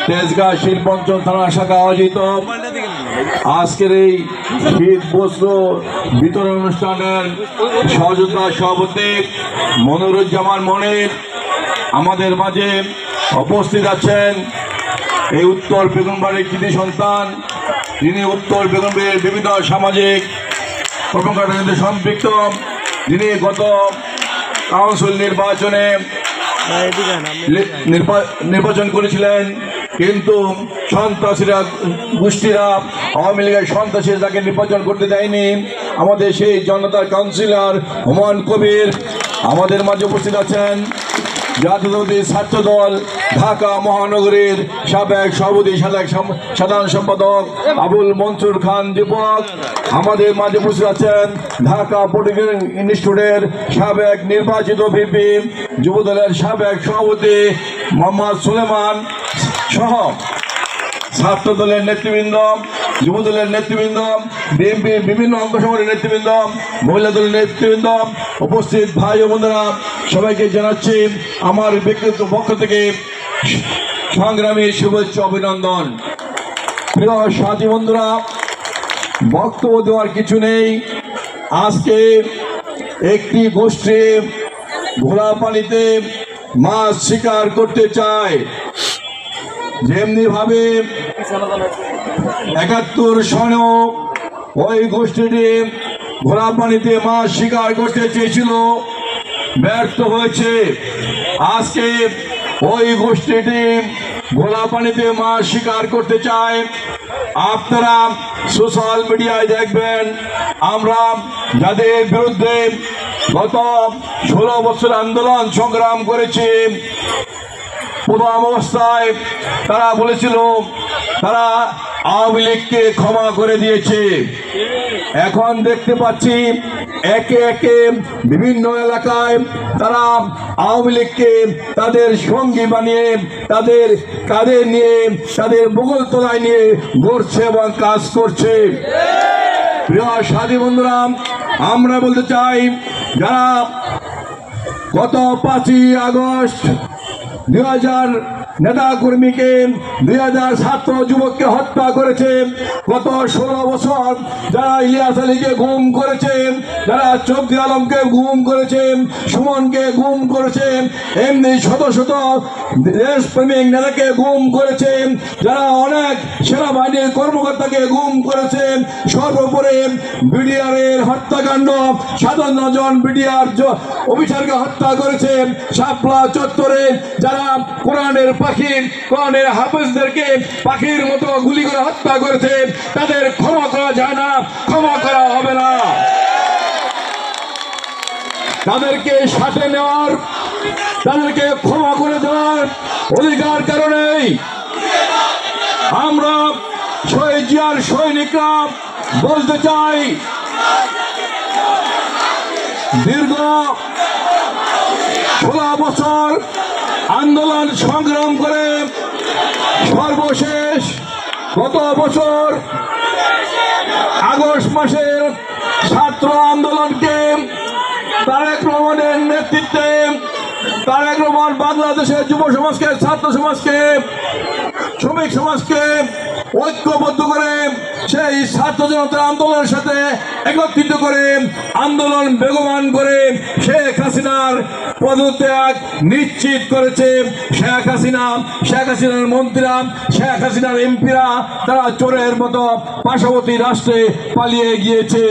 তেজগাঁ শিল্পাঞ্চল থানা শাখা আয়োজিত আজকের এই শীত বস্ত্র বিতরণ অনুষ্ঠানের সহযোগিতা সভাপতি মনিরুজ্জামান মনির আমাদের মাঝে উপস্থিত আছেন। এই উত্তর বেগুনবাড়ির কৃতি সন্তান, যিনি উত্তর বেগুনবাড়ির বিভিন্ন সামাজিক কর্মকাণ্ডে সম্পৃক্ত, যিনি গত কাউন্সিল নির্বাচনে নির্বাচন করেছিলেন, কিন্তু সন্ত্রাসীরা গোষ্ঠীরা আওয়ামী লীগের সন্ত্রাসীরা তাকে নির্বাচন করতে দেয়নি। আমাদের সেই জনতার কাউন্সিলর হুমায়ুন কবির আমাদের মাঝে উপস্থিত আছেন। জাতীয়তাবাদী ছাত্র দল ঢাকা মহানগরীর সাবেক সভাপতি সাধারণ সম্পাদক আবুল মনসুর খান দীপক আমাদের মাঝে উপস্থিত আছেন। ঢাকা পলিটেকনিক ইনস্টিটিউটের সাবেক নির্বাচিত ভিপি যুবদলের সাবেক সভাপতি মোহাম্মদ সুলেমান সহ ছাত্র দলের নেতৃবৃন্দ, যুব দলের নেতৃবৃন্দ, বিএনপির বিভিন্ন অঙ্গ সংগঠনের নেতৃবৃন্দ, মহিলা দলের নেতৃবৃন্দ, উপস্থিত ভাই ও বোনেরা, সবাইকে জানাচ্ছি আমার ব্যক্তিগত পক্ষ থেকে সংগ্রামী শুভেচ্ছা অভিনন্দন। প্রিয় সাথী বন্ধুরা, বক্তব্য দেওয়ার কিছু নেই। আজকে একটি গোষ্ঠী ঘোলা পানিতে মাছ শিকার করতে চায়, যেমনি ভাবে ৭১ সনেও ওই গোষ্ঠীটি ঘোলা পানিতে মাছ শিকার করতে চেয়েছিল, ব্যর্থ হয়েছে। আজকে ওই গোষ্ঠীটি ঘোলা পানিতে মাছ শিকার করতে চায়। আপনারা সোশ্যাল মিডিয়ায় দেখবেন, আমরা যাদের বিরুদ্ধে গত ১৬ বছর আন্দোলন সংগ্রাম করেছি, প্রথম অবস্থায় তারা বলেছিল তারা আওয়ামী লীগকে ক্ষমা করে দিয়েছে। এখন দেখতে পাচ্ছি একে একে বিভিন্ন এলাকায় তারা আওয়ামী লীগকে তাদের সঙ্গী বানিয়ে, তাদের কাঁধে নিয়ে, তাদের বগল তলায় নিয়ে ঘুরছে এবং কাজ করছে। প্রিয় সাথী বন্ধুরা, আমরা বলতে চাই, যারা গত ৫ই আগস্ট ২০০০ নেতা কর্মীকে, ২০০০ ছাত্র যুবককে হত্যা করেছে, গত ১৬ বছর যারা ইলিয়াস আলীকে গুম করেছে, যারা চৌধুরী আলমকে গুম করেছে, সুমনকে গুম করেছে, এমনি শত শত দেশপ্রেমিক নেতাকে গুম করেছে, যারা অনেক সেনাবাহিনীর কর্মকর্তাকে গুম করেছে, সর্বোপরি বিডিআরের হত্যাকাণ্ড, ৫৭ জন বিডিআর অফিসারকে হত্যা করেছে, শাপলা চত্বরে যারা কোরআনের পাখি, কোরআনের হাফেজদেরকে পাখির মতো গুলি করে হত্যা করেছে, তাদের ক্ষমা করা যায় না, ক্ষমা করা হবে না। তাদেরকে সাথে নেওয়ার, তাদেরকে ক্ষমা করে দেওয়ার অধিকার কারণেই আমরা শহীদ জিয়ার সৈনিকরা বলতে চাই, দীর্ঘ ১৬ বছর আন্দোলন সংগ্রাম করে সর্বশেষ গত বছর আগস্ট মাসের ছাত্র আন্দোলনকে তারেক রহমানের নেতৃত্বে, তারেক রহমান বাংলাদেশের যুব সমাজকে, ছাত্র সমাজকে, শ্রমিক সমাজকে ঐক্যবদ্ধ করে সেই ছাত্র জনতার আন্দোলনের সাথে একত্রিত করে আন্দোলন বেগবান করে শেখ হাসিনার পদত্যাগ নিশ্চিত করেছে। শেখ হাসিনার মন্ত্রীরা, শেখ হাসিনার এমপিরা তারা চোরের মতো পার্শ্ববর্তী রাষ্ট্রে পালিয়ে গিয়েছে।